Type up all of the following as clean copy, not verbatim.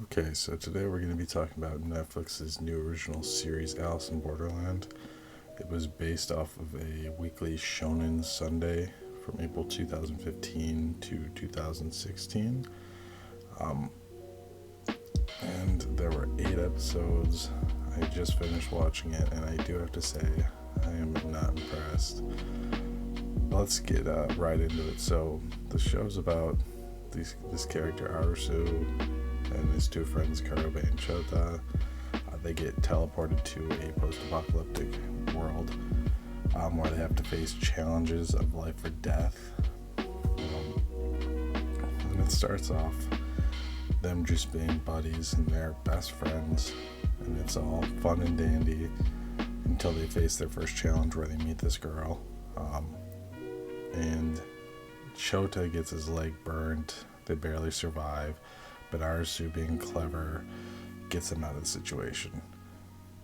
Okay, so today we're going to be talking about Netflix's new original series, Alice in Borderland. It was based off of a weekly Shonen Sunday from April 2015 to 2016. Um, and there were 8 episodes. I just finished watching it, and I do have to say, I am not impressed. Let's get right into it. So, the show's about this character, Arusu, and his two friends, Karube and Chota. They get teleported to a post-apocalyptic world where they have to face challenges of life or death. And it starts off them just being buddies and they're best friends, and it's all fun and dandy until they face their first challenge where they meet this girl. And Chota gets his leg burnt. They barely survive, but Arisu, being clever, gets them out of the situation.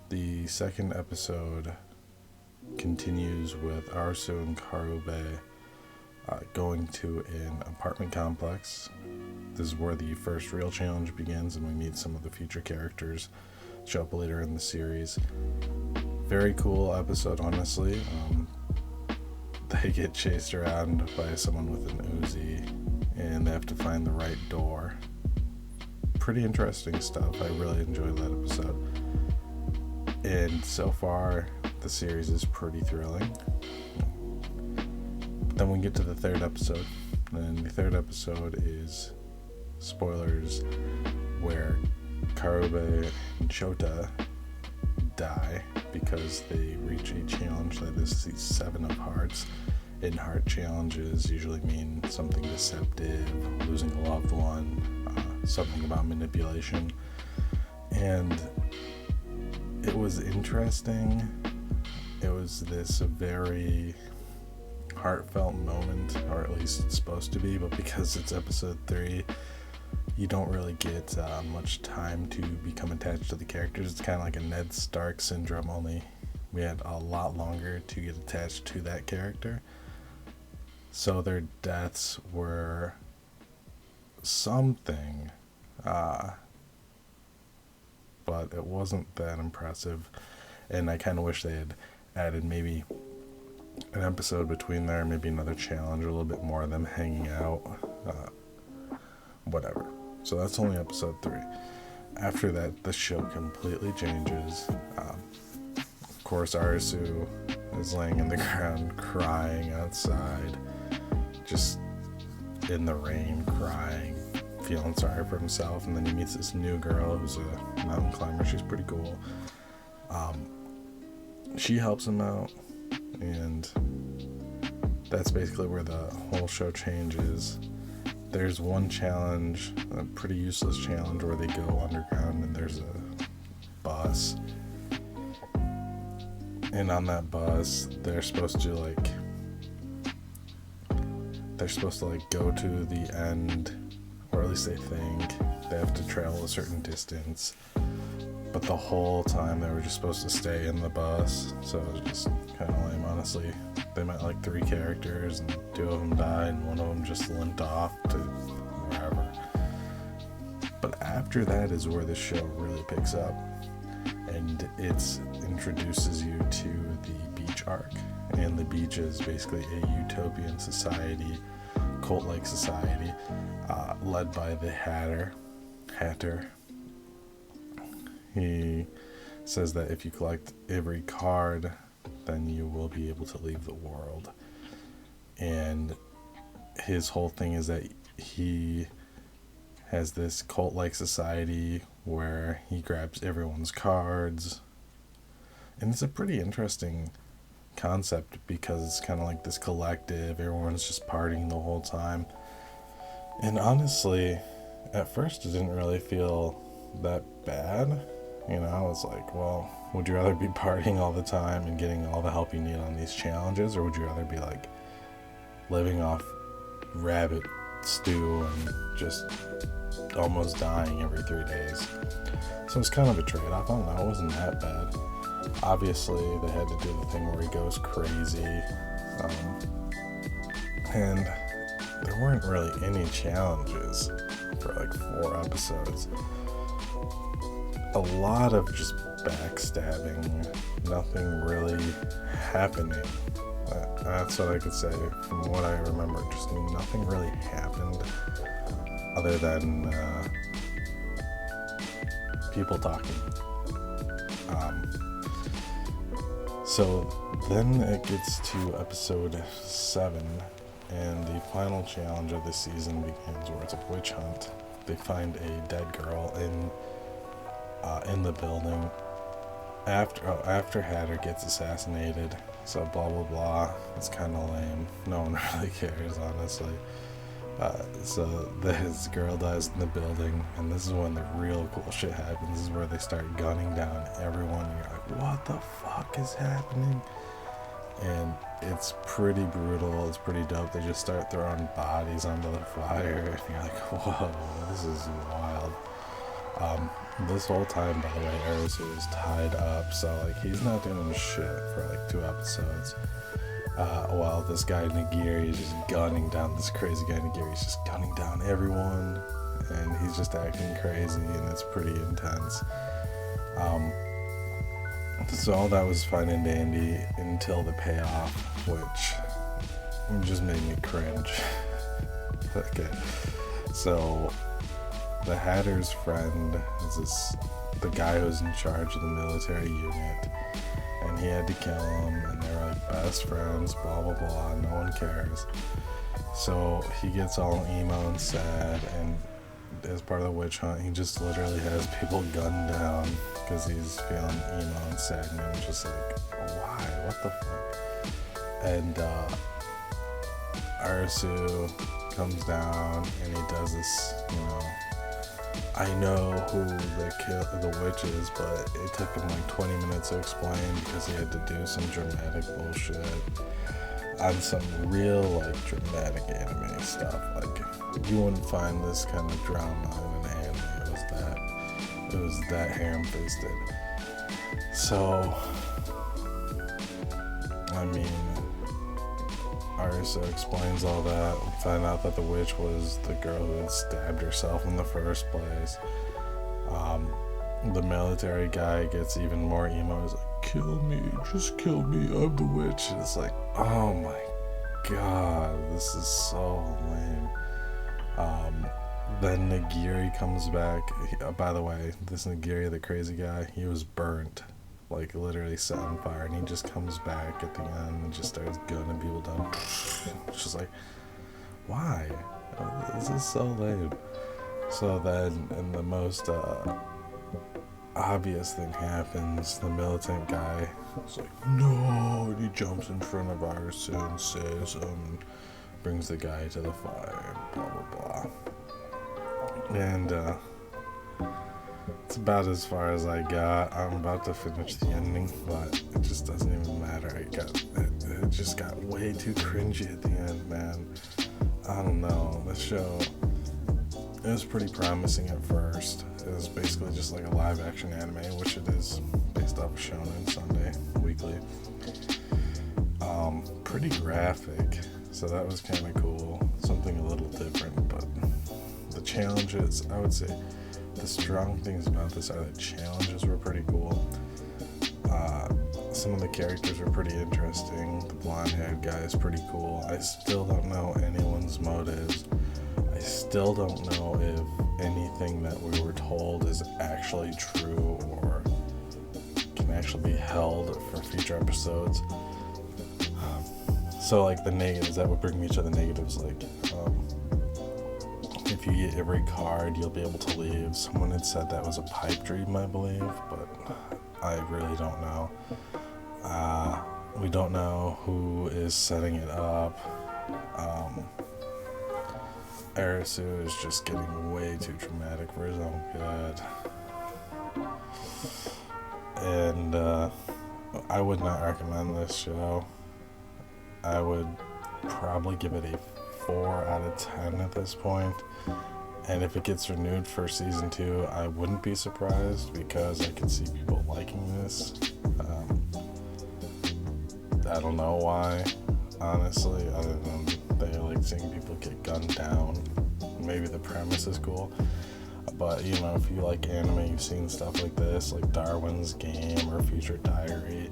The second episode continues with Arisu and Karube going to an apartment complex. This is where the first real challenge begins, and we meet some of the future characters show up later in the series. Very cool episode, honestly. They get chased around by someone with an Uzi, and they have to find the right door. Pretty interesting stuff. I really enjoyed that episode. And so far, the series is pretty thrilling. But then we get to the third episode, and the third episode is, spoilers, where Karube and Chota die because they reach a challenge that is the 7 of Hearts. And heart challenges usually mean something deceptive, losing a loved one, something about manipulation. And it was interesting. It was this very heartfelt moment, or at least it's supposed to be, but because it's episode 3, you don't really get much time to become attached to the characters. It's kind of like a Ned Stark syndrome, only we had a lot longer to get attached to that character. So their deaths were something, but it wasn't that impressive. And I kind of wish they had added maybe an episode between there, maybe another challenge, a little bit more of them hanging out, whatever. So that's only episode 3. After that, the show completely changes. Of course, Arisu is laying in the ground crying outside, just in the rain, crying, feeling sorry for himself. And then he meets this new girl who's a mountain climber. She's pretty cool. She helps him out, and that's basically where the whole show changes. There's one challenge, a pretty useless challenge, where they go underground and there's a bus. And on that bus, they're supposed to go to the end, or at least they think. They have to travel a certain distance. But the whole time they were just supposed to stay in the bus. So it was just kind of lame, honestly. They met like 3 characters, and 2 of them died, and 1 of them just limped off to wherever. But after that is where the show really picks up, and it introduces you to the beach arc. And the beach is basically a utopian society, cult-like society, led by the Hatter. He says that if you collect every card, then you will be able to leave the world. And his whole thing is that he has this cult-like society where he grabs everyone's cards. And it's a pretty interesting concept because it's kind of like this collective, everyone's just partying the whole time. And honestly, at first it didn't really feel that bad. You know, I was like, well, would you rather be partying all the time and getting all the help you need on these challenges, or would you rather be like living off rabbit stew and just almost dying every 3 days? So it's kind of a trade-off. I don't know, it wasn't that bad. Obviously, they had to do the thing where he goes crazy, and there weren't really any challenges for like 4 episodes. a lot of just backstabbing, nothing really happening. That's what I could say from what I remember. Just nothing really happened other than people talking. So then it gets to episode 7, and the final challenge of the season begins, where it's a witch hunt. They find a dead girl in the building after Hatter gets assassinated. So blah blah blah. It's kind of lame. No one really cares, honestly. So this girl dies in the building, and this is when the real cool shit happens. This is where they start gunning down everyone, and you're like, what the fuck is happening? And it's pretty brutal. It's pretty dope. They just start throwing bodies onto the fire, and you're like, whoa, this is wild. This whole time, by the way, Arisu is tied up, so like he's not doing shit for like 2 episodes. While this guy Nagiri is just gunning down, this crazy guy Nagiri is just gunning down everyone, and he's just acting crazy, and it's pretty intense. So all that was fine and dandy until the payoff, which just made me cringe. Okay, so the Hatter's friend is the guy who's in charge of the military unit, and he had to kill him, and they were like best friends, blah blah blah, no one cares. So he gets all emo and sad, and as part of the witch hunt, he just literally has people gunned down because he's feeling emo and sad, and I'm just like, why? What the fuck? And Arisu comes down, and he does this, I know who the witch is, but it took him like 20 minutes to explain because he had to do some dramatic bullshit on some real like dramatic anime stuff. Like you wouldn't find this kind of drama in an anime. It was that ham-fisted. So I mean, Arisu explains all that. We find out that the witch was the girl who had stabbed herself in the first place. The military guy gets even more emo. He's like, kill me, just kill me, I'm the witch. And it's like, oh my god, this is so lame. Then Nagiri comes back. By the way, this Nagiri, the crazy guy, he was burnt. Like literally set on fire, and he just comes back at the end and just starts gunning people down. It's just like, why? This is so lame. So then, and the most obvious thing happens. The militant guy is like, no, and he jumps in front of Arisu and says, brings the guy to the fire, blah blah blah. And it's about as far as I got. I'm about to finish the ending, but it just doesn't even matter. It just got way too cringy at the end, man. I don't know. The show, it was pretty promising at first. It was basically just like a live action anime, which it is, based off of Shonen Sunday Weekly. Pretty graphic, so that was kind of cool. Something a little different, but the challenges, I would say, the strong things about this are the challenges were pretty cool. Some of the characters were pretty interesting. The blonde-haired guy is pretty cool. I still don't know anyone's motives. I still don't know if anything that we were told is actually true or can actually be held for future episodes. So like the negatives, that would bring me to the negatives, like if you get every card, you'll be able to leave. Someone had said that was a pipe dream, I believe, but I really don't know. We don't know who is setting it up. Arisu is just getting way too dramatic for his own good. And I would not recommend this show. I would probably give it a 4 out of 10 at this point. And if it gets renewed for season 2, I wouldn't be surprised because I could see people liking this. I don't know why, honestly, other than they like seeing people get gunned down. Maybe the premise is cool. But you know, if you like anime, you've seen stuff like this, like Darwin's Game or Future Diary.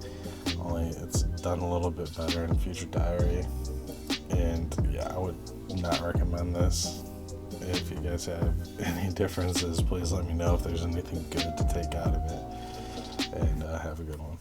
Only it's done a little bit better in Future Diary. And yeah, I would not recommend this. If you guys have any differences, please let me know if there's anything good to take out of it. And have a good one.